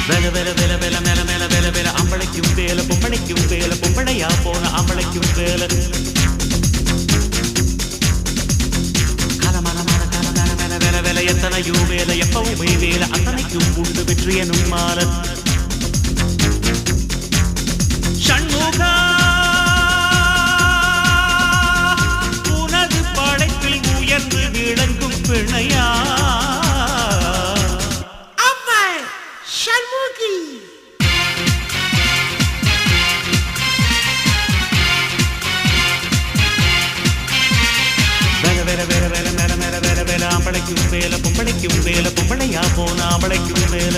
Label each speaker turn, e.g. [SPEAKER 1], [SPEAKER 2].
[SPEAKER 1] வேல வேல வேல வேல மேல மேல வேல வேல அம்பளைக்கும் வேல பொம்பளைக்கும் வேல பொம்பளையா போன அம்பளைக்கும் வேல காலமான காலமான மேல வேல வேல எத்தனையோ வேல எப்பவுமே வேல அத்தனைக்கும் உண்டு வெற்றியனும் மால ஷண்முகா உனது படைப்பில் உயர்ந்து விளங்கும் பிணையா அம்பளைக்கும் வேல பொம்பளைக்கும் வேல பொம்பளையா போன அம்பளைக்கும் வேல